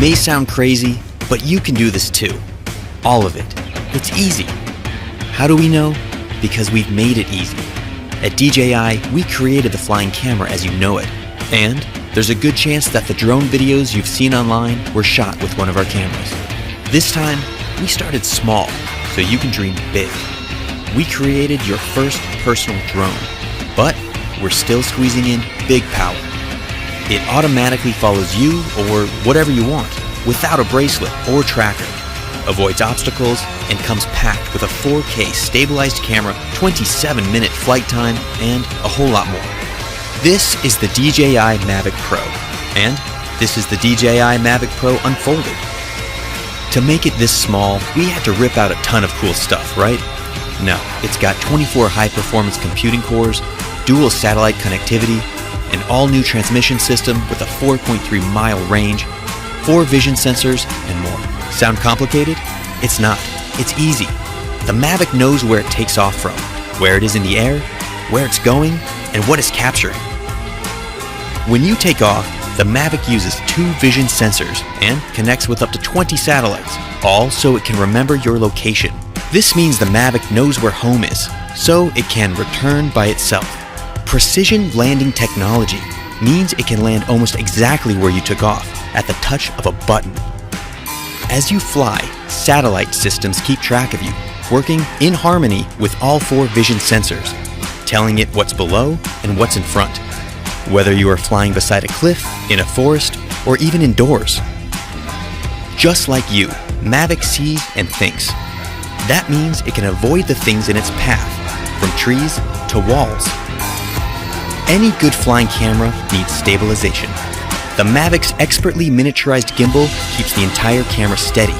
may sound crazy, but you can do this too. All of it. It's easy. How do we know? Because we've made it easy. At DJI, we created the flying camera as you know it. And there's a good chance that the drone videos you've seen online were shot with one of our cameras. This time, we started small, so you can dream big. We created your first personal drone, but we're still squeezing in big power. It automatically follows you or whatever you want, without a bracelet or tracker, avoids obstacles, and comes packed with a 4K stabilized camera, 27-minute flight time, and a whole lot more. This is the DJI Mavic Pro, and this is the DJI Mavic Pro Unfolded. To make it this small, we had to rip out a ton of cool stuff, right? No, it's got 24 high-performance computing cores, dual satellite connectivity, an all-new transmission system with a 4.3-mile range, 4 vision sensors, and more. Sound complicated? It's not. It's easy. The Mavic knows where it takes off from, where it is in the air, where it's going, and what it's capturing. When you take off, the Mavic uses 2 vision sensors and connects with up to 20 satellites, all so it can remember your location. This means the Mavic knows where home is, so it can return by itself. Precision landing technology means it can land almost exactly where you took off, at the touch of a button. As you fly, satellite systems keep track of you, working in harmony with all 4 vision sensors, telling it what's below and what's in front, whether you are flying beside a cliff, in a forest, or even indoors. Just like you, Mavic sees and thinks. That means it can avoid the things in its path, from trees to walls. Any good flying camera needs stabilization. The Mavic's expertly miniaturized gimbal keeps the entire camera steady.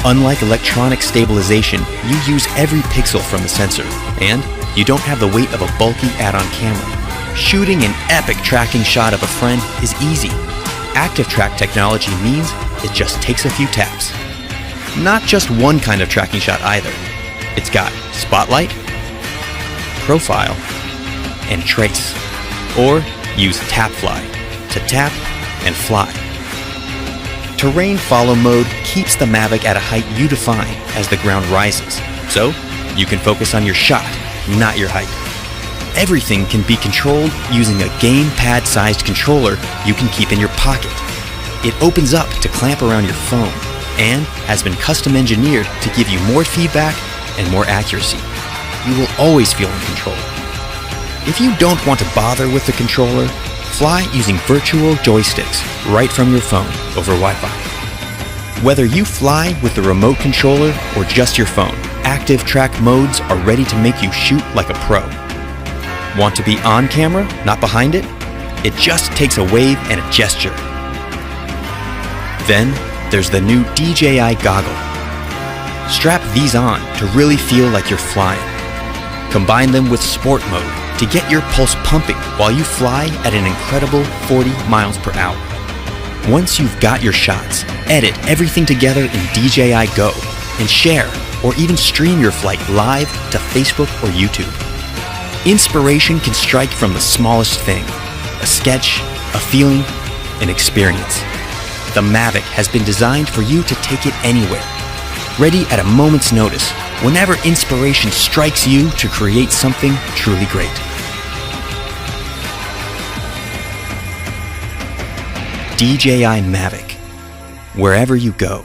Unlike electronic stabilization, you use every pixel from the sensor, and you don't have the weight of a bulky add-on camera. Shooting an epic tracking shot of a friend is easy. Active track technology means it just takes a few taps. Not just one kind of tracking shot either. It's got spotlight, profile, and trace. Or use tap fly to tap and fly. Terrain follow mode keeps the Mavic at a height you define as the ground rises, so you can focus on your shot, not your height. Everything can be controlled using a gamepad-sized controller you can keep in your pocket. It opens up to clamp around your phone and has been custom engineered to give you more feedback and more accuracy. You will always feel in control. If you don't want to bother with the controller, fly using virtual joysticks right from your phone over Wi-Fi. Whether you fly with the remote controller or just your phone, active track modes are ready to make you shoot like a pro. Want to be on camera, not behind it? It just takes a wave and a gesture. Then there's the new DJI Goggle. Strap these on to really feel like you're flying. Combine them with sport mode to get your pulse pumping while you fly at an incredible 40 miles per hour. Once you've got your shots, edit everything together in DJI Go and share or even stream your flight live to Facebook or YouTube. Inspiration can strike from the smallest thing: a sketch, a feeling, an experience. The Mavic has been designed for you to take it anywhere, ready at a moment's notice, whenever inspiration strikes you to create something truly great. DJI Mavic, wherever you go.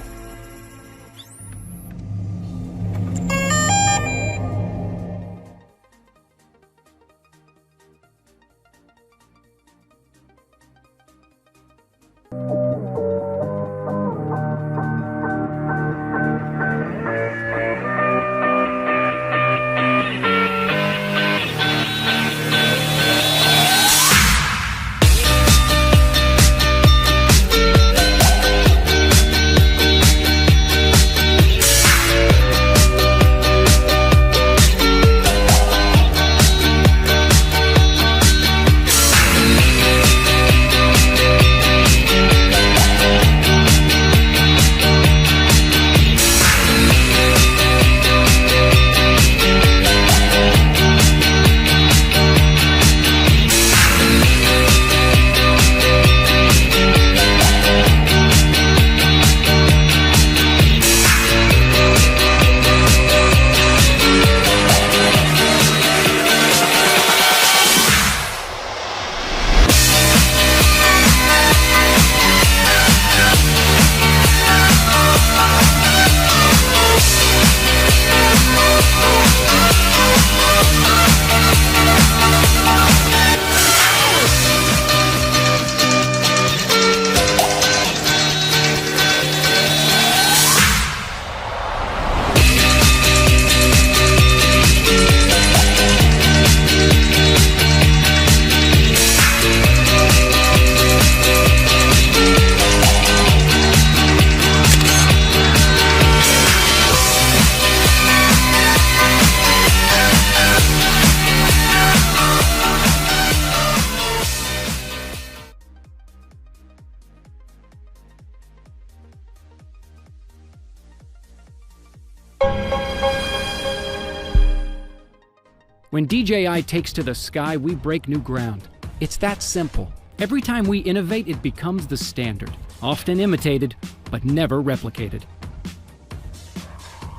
When DJI takes to the sky, we break new ground. It's that simple. Every time we innovate, it becomes the standard, often imitated, but never replicated.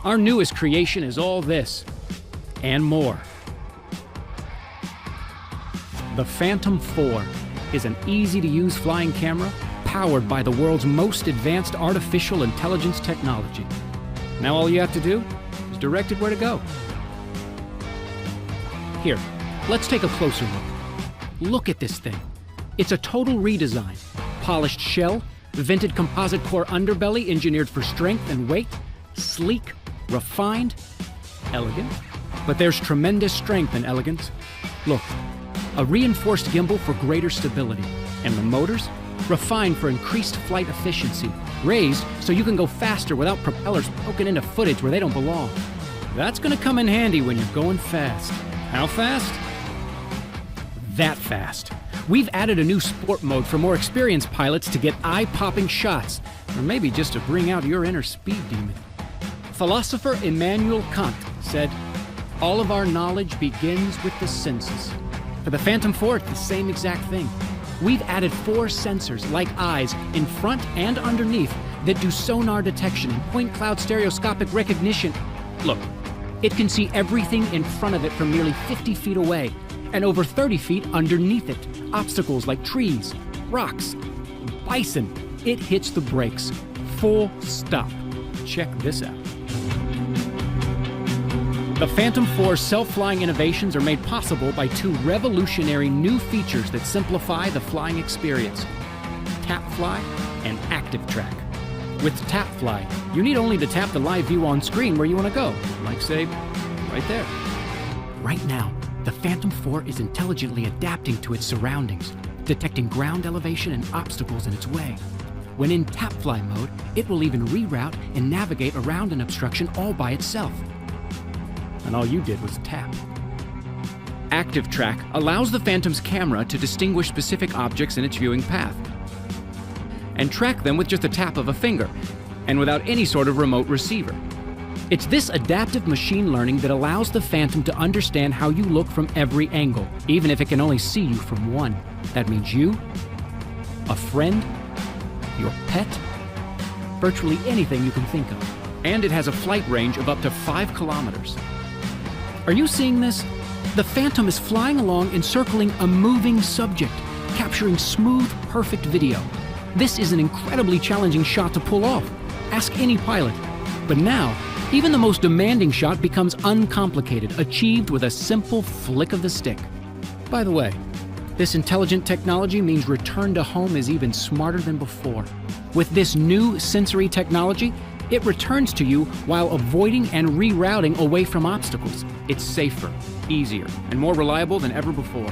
Our newest creation is all this, and more. The Phantom 4 is an easy-to-use flying camera powered by the world's most advanced artificial intelligence technology. Now all you have to do is direct it where to go. Here, let's take a closer look. Look at this thing. It's a total redesign. Polished shell, vented composite core underbelly engineered for strength and weight, sleek, refined, elegant. But there's tremendous strength and elegance. Look, a reinforced gimbal for greater stability. And the motors? Refined for increased flight efficiency. Raised so you can go faster without propellers poking into footage where they don't belong. That's gonna come in handy when you're going fast. How fast? That fast. We've added a new sport mode for more experienced pilots to get eye-popping shots, or maybe just to bring out your inner speed demon. Philosopher Immanuel Kant said, "All of our knowledge begins with the senses." For the Phantom 4, it's the same exact thing. We've added 4 sensors, like eyes, in front and underneath that do sonar detection and point cloud stereoscopic recognition. Look, it can see everything in front of it from nearly 50 feet away, and over 30 feet underneath it. Obstacles like trees, rocks, bison. It hits the brakes. Full stop. Check this out. The Phantom 4's self-flying innovations are made possible by 2 revolutionary new features that simplify the flying experience: Tap Fly and Active Track. With Tap Fly, you need only to tap the live view on screen where you want to go, like, say, right there. Right now, the Phantom 4 is intelligently adapting to its surroundings, detecting ground elevation and obstacles in its way. When in Tap Fly mode, it will even reroute and navigate around an obstruction all by itself. And all you did was tap. Active Track allows the Phantom's camera to distinguish specific objects in its viewing path and track them with just a tap of a finger and without any sort of remote receiver. It's this adaptive machine learning that allows the Phantom to understand how you look from every angle, even if it can only see you from one. That means you, a friend, your pet, virtually anything you can think of. And it has a flight range of up to 5 kilometers. Are you seeing this? The Phantom is flying along encircling a moving subject, capturing smooth, perfect video. This is an incredibly challenging shot to pull off. Ask any pilot. But now, even the most demanding shot becomes uncomplicated, achieved with a simple flick of the stick. By the way, this intelligent technology means return to home is even smarter than before. With this new sensory technology, it returns to you while avoiding and rerouting away from obstacles. It's safer, easier, and more reliable than ever before.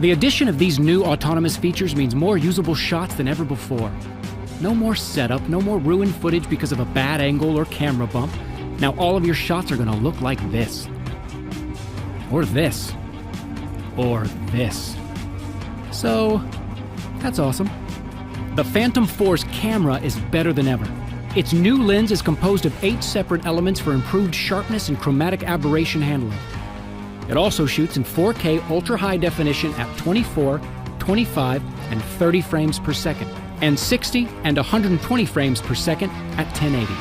The addition of these new autonomous features means more usable shots than ever before. No more setup, no more ruined footage because of a bad angle or camera bump. Now all of your shots are gonna look like this. Or this. Or this. So, that's awesome. The Phantom 4's camera is better than ever. Its new lens is composed of 8 separate elements for improved sharpness and chromatic aberration handling. It also shoots in 4K ultra-high definition at 24, 25, and 30 frames per second, and 60 and 120 frames per second at 1080.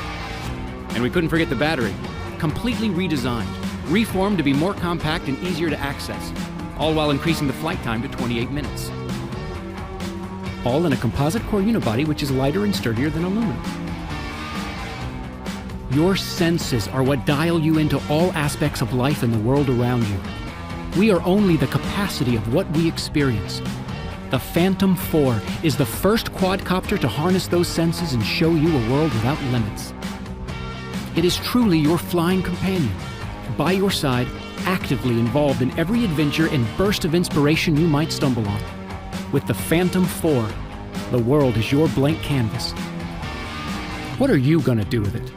And we couldn't forget the battery. Completely redesigned, reformed to be more compact and easier to access, all while increasing the flight time to 28 minutes. All in a composite core unibody which is lighter and sturdier than aluminum. Your senses are what dial you into all aspects of life and the world around you. We are only the capacity of what we experience. The Phantom 4 is the first quadcopter to harness those senses and show you a world without limits. It is truly your flying companion, by your side, actively involved in every adventure and burst of inspiration you might stumble on. With the Phantom 4, the world is your blank canvas. What are you gonna do with it?